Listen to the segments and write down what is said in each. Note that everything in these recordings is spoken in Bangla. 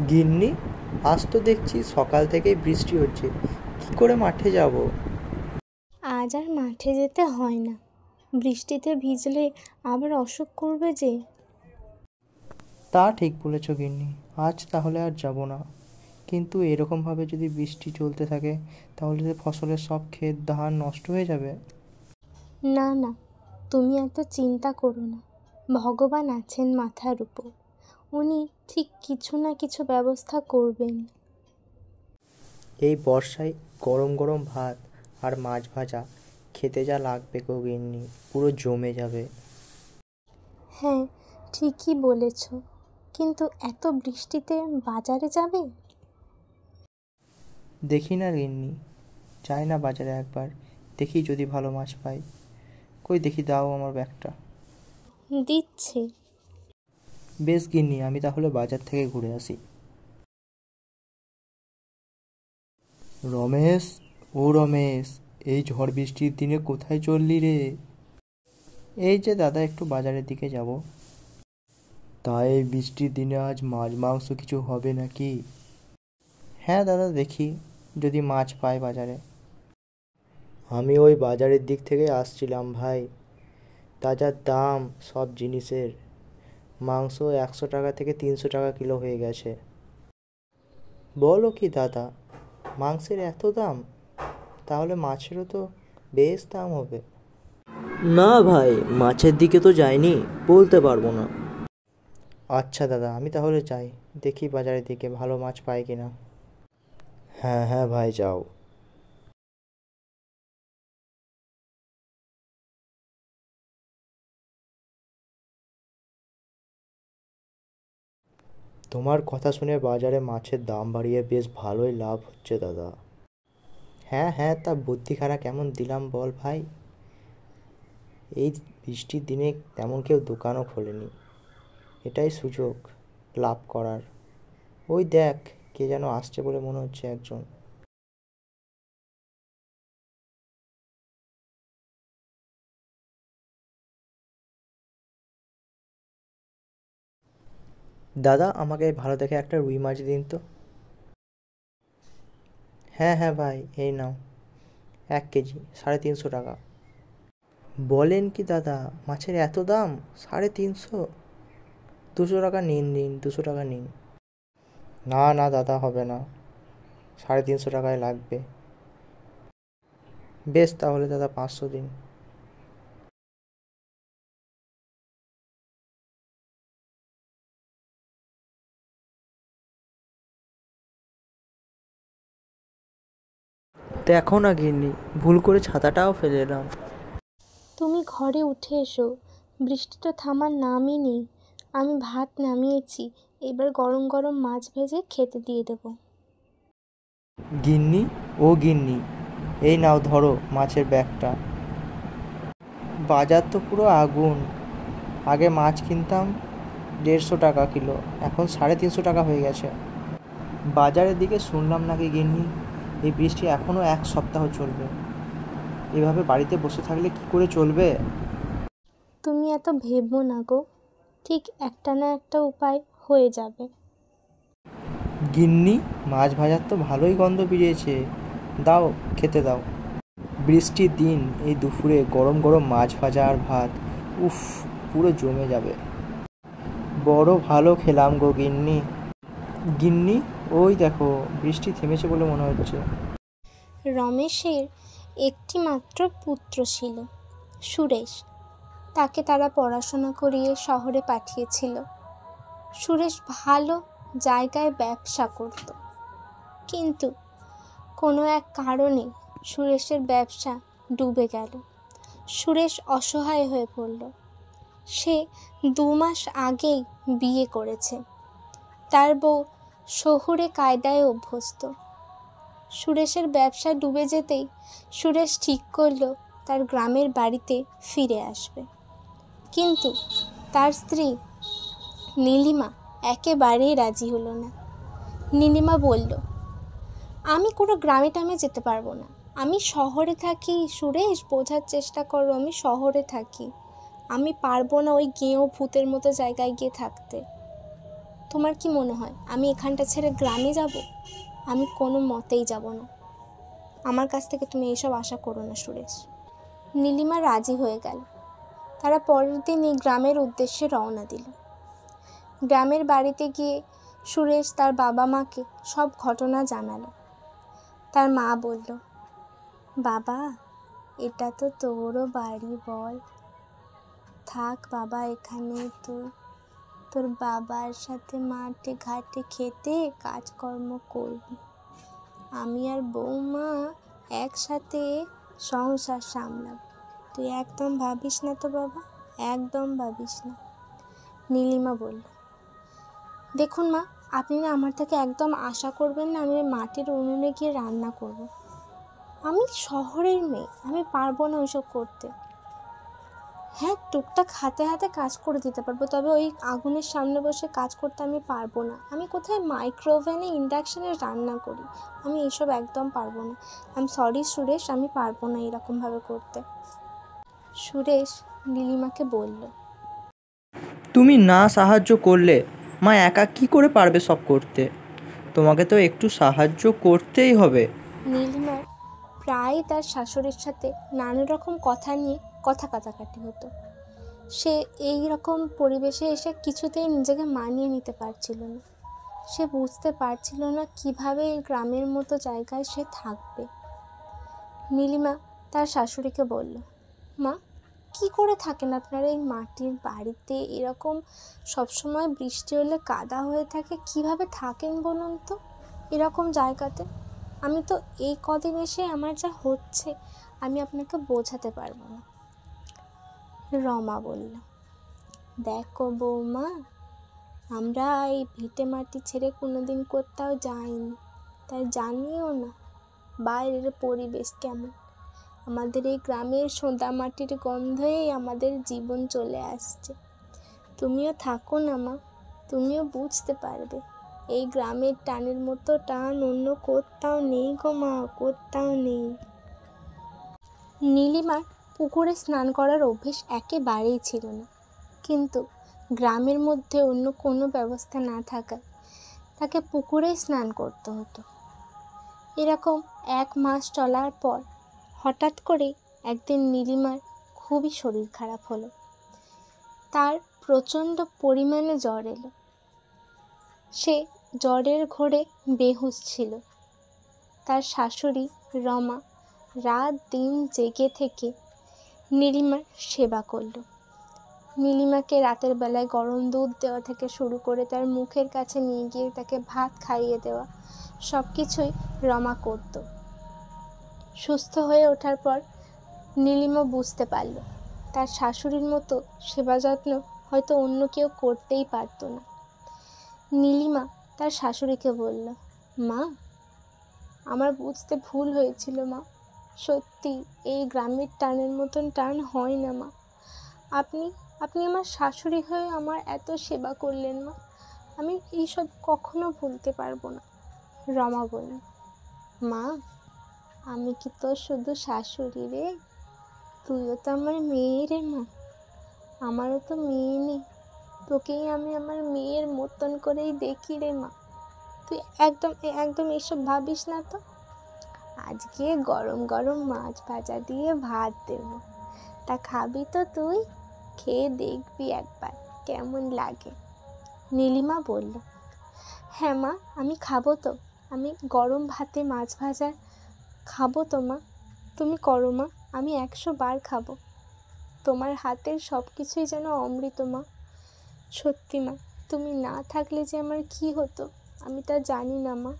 গিন্নি, আজ তো দেখছি সকাল থেকেই বৃষ্টি হচ্ছে, কি করে মাঠে যাব? আজ আর মাঠে যেতে হয় না। বৃষ্টিতে ভিজলে আবার অসুখ করবে যে। তা ঠিক বলেছ গিন্নি, আজ তাহলে আর যাব না। কিন্তু এরকমভাবে যদি বৃষ্টি চলতে থাকে তাহলে যে ফসলের সব ক্ষেত ধান নষ্ট হয়ে যাবে। না না, তুমি এত চিন্তা করো না। ভগবান আছেন মাথার উপর, উনি ঠিক কিছু না কিছু ব্যবস্থা করবেন। এই বর্ষায় গরম গরম ভাত আর মাছ ভাজা খেতে যা লাগবে গো গিন্নি, পুরো জমে যাবে। হ্যাঁ, ঠিকই বলেছ। কিন্তু এত বৃষ্টিতে বাজারে যাবে? দেখি না গিন্নি, যাই না বাজারে একবার, দেখি যদি ভালো মাছ পাই। কই দেখি, দাও আমার ব্যাগটা। দিচ্ছে। বেশ গিন্নি, আমি তাহলে বাজার থেকে ঘুরে আসি। রমেশ, ও রমেশ, এই ঝড় বৃষ্টির দিনে কোথায় চললি রে? এই যে দাদা, একটু বাজারের দিকে যাব। তাই এই বৃষ্টির দিনে আজ মাছ মাংস কিছু হবে নাকি? হ্যাঁ দাদা, দেখি যদি মাছ পাই বাজারে। আমি ওই বাজারের দিক থেকে আসছিলাম ভাই, তাজা দাম সব জিনিসের। মাংস 100 টাকা থেকে 300 টাকা কিলো হয়ে গেছে। বলো কি দাদা, মাংসের এত দাম? তাহলে মাছেরও তো বেশ দাম হবে। না ভাই, মাছের দিকে তো যাইনি, বলতে পারবো না। আচ্ছা দাদা, আমি তাহলে যাই, দেখি বাজারের দিকে ভালো মাছ পাই কিনা। হ্যাঁ হ্যাঁ ভাই, যাও। তোমার কথা শুনে বাজারে মাছের দাম বাড়িয়ে বেশ ভালোই লাভ হচ্ছে দাদা। হ্যাঁ হ্যাঁ, তা বুদ্ধিখানা কেমন দিলাম বল ভাই। এই বৃষ্টির দিনে তেমন কেউ দোকানও খোলেনি, এটাই সুযোগ লাভ করার। ওই দেখ, কে যেন আসছে বলে মনে হচ্ছে একজন। দাদা, আমাকে ভালো দেখে একটা রুই মাছ দিন তো। হ্যাঁ হ্যাঁ ভাই, এই নাও, 1 কেজি 350 টাকা। বলেন কি দাদা, মাছের এত দাম? 350? 200 টাকা নিন, নিন 200 টাকা নিন। না না দাদা, হবে না, 350 টাকায় লাগবে। বেশ তাহলে দাদা, 500 দিন। দেখো না গিন্নি, ভুল করে ছাতাটাও ফেলে এলাম। তুমি ঘরে উঠে এসো, বৃষ্টি তো থামার নামই নেই। আমি ভাত নামিয়েছি, এবার গরম গরম মাছ ভেজে খেতে দিয়ে দেবো। গিন্নি, ও গিন্নি, এই নাও ধরো মাছের ব্যাগটা। বাজার তো পুরো আগুন। আগে মাছ কিনতাম 150 টাকা কিলো, এখন 350 টাকা হয়ে গেছে। বাজারের দিকে শুনলাম নাকি গিন্নি, এই বৃষ্টি এখনও 1 সপ্তাহ চলবে। এভাবে বাড়িতে বসে থাকলে কি করে চলবে? তুমি এত ভেবো না গো, ঠিক একটা না একটা উপায় হয়ে যাবে। গিন্নি, মাছ ভাজার তো ভালোই গন্ধ বেরিয়েছে, দাও খেতে দাও। বৃষ্টির দিন এই দুপুরে গরম গরম মাছ ভাজা আর ভাত, উফ, পুরো জমে যাবে। বড় ভালো খেলাম গো গিন্নি। গিন্নি, ওই দেখো, বৃষ্টি থেমেছে বলে মনে হচ্ছে। রমেশের একটি মাত্র পুত্র ছিল, সুরেশ। তাকে তারা পড়াশোনা করিয়ে শহরে পাঠিয়েছিল। সুরেশ ভালো জায়গায় ব্যবসা করত, কিন্তু কোনো এক কারণে সুরেশের ব্যবসা ডুবে গেল। সুরেশ অসহায় হয়ে পড়ল। সে 2 মাস আগেই বিয়ে করেছে। তার বউ শহুরে কায়দায় অভ্যস্ত। সুরেশের ব্যবসা ডুবে যেতেই সুরেশ ঠিক করলো তার গ্রামের বাড়িতে ফিরে আসবে। কিন্তু তার স্ত্রী নীলিমা একেবারেই রাজি হলো না। নীলিমা বলল, আমি কোনো গ্রামে টামে যেতে পারবো না, আমি শহরে থাকি। সুরেশ, বোঝার চেষ্টা করো, আমি শহরে থাকি, আমি পারবো না ওই গেঁয়ো ভূতের মতো জায়গায় গিয়ে থাকতে। তোমার কি মনে হয় আমি এখানটা ছেড়ে গ্রামে যাব? আমি কোনো মতেই যাব না। আমার কাছ থেকে তুমি এইসব আশা করো না সুরেশ। নীলিমা রাজি হয়ে গেল। তারা পরের দিনই গ্রামের উদ্দেশ্যে রওনা দিল। গ্রামের বাড়িতে গিয়ে সুরেশ তার বাবা মাকে সব ঘটনা জানালো। তার মা বলল, বাবা, এটা তো তোরও বাড়ি বল। থাক বাবা এখানে, তোর বাবার সাথে মাঠে ঘাটে খেতে কাজকর্ম করবি। আমি আর বৌমা একসাথে সংসার সামলাব। তুই একদম ভাবিস না তো বাবা, একদম ভাবিস না। নীলিমা বলল, দেখুন মা, আপনি না আমার থেকে একদম আশা করবেন না আমি মাটির উনুনে গিয়ে রান্না করব। আমি শহরের মেয়ে, আমি পারবো না ওইসব করতে। হ্যাঁ, টুকটাক হাতে হাতে কাজ করে দিতে পারবো, তবে ওই আগুনের সামনে বসে কাজ করতে আমি পারবো না। আমি কোথায় মাইক্রোওভেনে ইন্ডাকশানে রান্না করি, আমি এইসব একদম পারবো না। সরি সুরেশ, আমি পারবো না এরকমভাবে করতে। সুরেশ নীলিমাকে বলল, তুমি না সাহায্য করলে মা একা কি করে পারবে সব করতে? তোমাকে তো একটু সাহায্য করতেই হবে। নীলিমার প্রায় তার শাশুড়ির সাথে নানা রকম কথা নিয়ে কথা কাটাকাটি হতো। সে এই রকম পরিবেশে এসে কিছুতেই নিজেকে মানিয়ে নিতে পারছিল না। সে বুঝতে পারছিল না কিভাবে এই গ্রামের মতো জায়গায় সে থাকবে। নীলিমা তার শাশুড়িকে বলল, মা, কি করে থাকেন আপনারা এই মাটির বাড়িতে? এরকম সবসময় বৃষ্টি হলে কাদা হয়ে থাকে, কিভাবে থাকেন বলুন তো এরকম জায়গাতে? আমি তো এই কদিন এসে আমার যা হচ্ছে আমি আপনাকে বোঝাতে পারবো না। রমা বলল, দেখো বৌমা, আমরা এই ভিটে মাটি ছেড়ে কোনোদিন কোথাও যাইনি, তাই জানিও না বাইরের পরিবেশ কেমন। আমাদের এই গ্রামের সোঁদা মাটির গন্ধেই আমাদের জীবন চলে আসছে। তুমিও থাকো না মা, তুমিও বুঝতে পারবে। এই গ্রামের টানের মতো টান অন্য কোথাও নেই গো মা, কোথাও নেই। নীলিমার পুকুরে স্নান করার অভ্যেস একেবারেই ছিল না, কিন্তু গ্রামের মধ্যে অন্য কোনো ব্যবস্থা না থাকায় তাকে পুকুরেই স্নান করতে হতো। এরকম 1 মাস চলার পর হঠাৎ করেই একদিন নীলিমার খুবই শরীর খারাপ হলো। তার প্রচণ্ড পরিমাণে জ্বর এলো। সে জ্বরের ঘোরে বেহুঁশ ছিল। তার শাশুড়ি রমা রাত দিন জেগে থেকে নীলিমার সেবা করল। নীলিমাকে রাতের বেলায় গরম দুধ দেওয়া থেকে শুরু করে তার মুখের কাছে নিয়ে গিয়ে তাকে ভাত খাইয়ে দেওয়া, সব কিছুই রমা করত। সুস্থ হয়ে ওঠার পর নীলিমা বুঝতে পারল তার শাশুড়ির মতো সেবা যত্ন হয়তো অন্য কেউ করতেই পারত না। নীলিমা তার শাশুড়িকে বলল, মা, আমার বুঝতে ভুল হয়েছিল মা। সত্যি এই গ্রামের টানের মতন টান হয় না মা। আপনি আমার শাশুড়ি হয়ে আমার এত সেবা করলেন মা, আমি এইসব কখনো ভুলতে পারবো না। রমা বলল, মা, আমি কি তোর শুধু শাশুড়ি রে? তুইও তো আমার মেয়ে রে মা। আমারও তো মেয়ে নেই, তোকেই আমি আমার মেয়ের মতন করেই দেখি রে মা। তুই একদম এইসব ভাবিস না তো। আজকে গরম গরম মাছ ভাজা দিয়ে ভাত দেব, তা খাবি তো তুই? খেয়ে দেখবি একবার কেমন লাগে। নীলিমা বলল, হ্যাঁ মা, আমি খাবো তো। আমি গরম ভাতে মাছ ভাজা খাবো তো মা। তুমি করো মা, আমি 100 বার খাবো। তোমার হাতের সব কিছুই যেন অমৃত মা। সত্যি মা, তুমি না থাকলে যে আমার কি হতো আমি তা জানি না মা।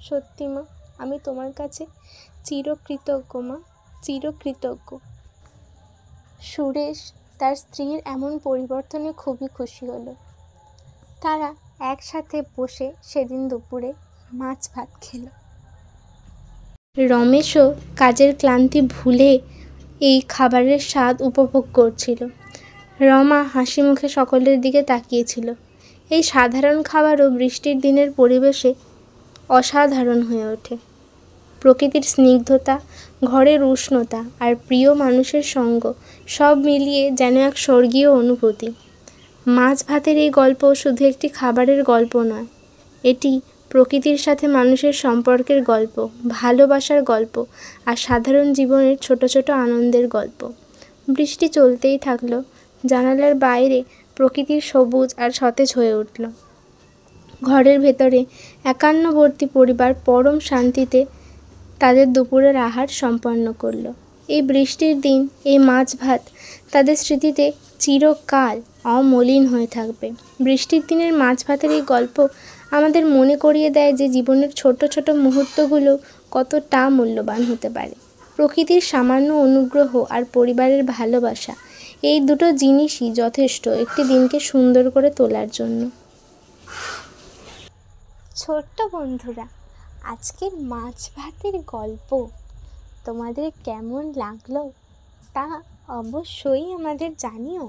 সত্যি মা, আমি তোমার কাছে চিরকৃতজ্ঞ মা, চিরকৃতজ্ঞ। সুরেশ তার স্ত্রীর এমন পরিবর্তনে খুবই খুশি হলো। তারা একসাথে বসে সেদিন দুপুরে মাছ ভাত খেল। রমেশও কাজের ক্লান্তি ভুলে এই খাবারের স্বাদ উপভোগ করছিল। রমা হাসি মুখে সকলের দিকে তাকিয়েছিল। এই সাধারণ খাবারও বৃষ্টির দিনের পরিবেশে অসাধারণ হয়ে ওঠে। প্রকৃতির স্নিগ্ধতা, ঘরের উষ্ণতা আর প্রিয় মানুষের সঙ্গ সব মিলিয়ে যেন এক স্বর্গীয় অনুভূতি। মাছ ভাতের এই গল্প শুধু একটি খাবারের গল্প নয়, এটি প্রকৃতির সাথে মানুষের সম্পর্কের গল্প, ভালোবাসার গল্প আর সাধারণ জীবনের ছোট ছোট আনন্দের গল্প। বৃষ্টি চলতেই থাকলো। জানালার বাইরে প্রকৃতির সবুজ আর সতেজ হয়ে উঠল। ঘরের ভেতরে একান্নবর্তী পরিবার পরম শান্তিতে তাদের দুপুরের আহার সম্পন্ন করল। এই বৃষ্টির দিন, এই মাছ ভাত তাদের স্মৃতিতে চিরকাল অমলিন হয়ে থাকবে। বৃষ্টির দিনের মাছ ভাতের এই গল্প আমাদের মনে করিয়ে দেয় যে জীবনের ছোট ছোট মুহূর্তগুলো কতটা মূল্যবান হতে পারে। প্রকৃতির সামান্য অনুগ্রহ আর পরিবারের ভালোবাসা, এই দুটো জিনিসই যথেষ্ট একটি দিনকে সুন্দর করে তোলার জন্য। ছোট্ট বন্ধুরা, আজকের মাছ ভাতের গল্প তোমাদের কেমন লাগলো তা অবশ্যই আমাদের জানিও।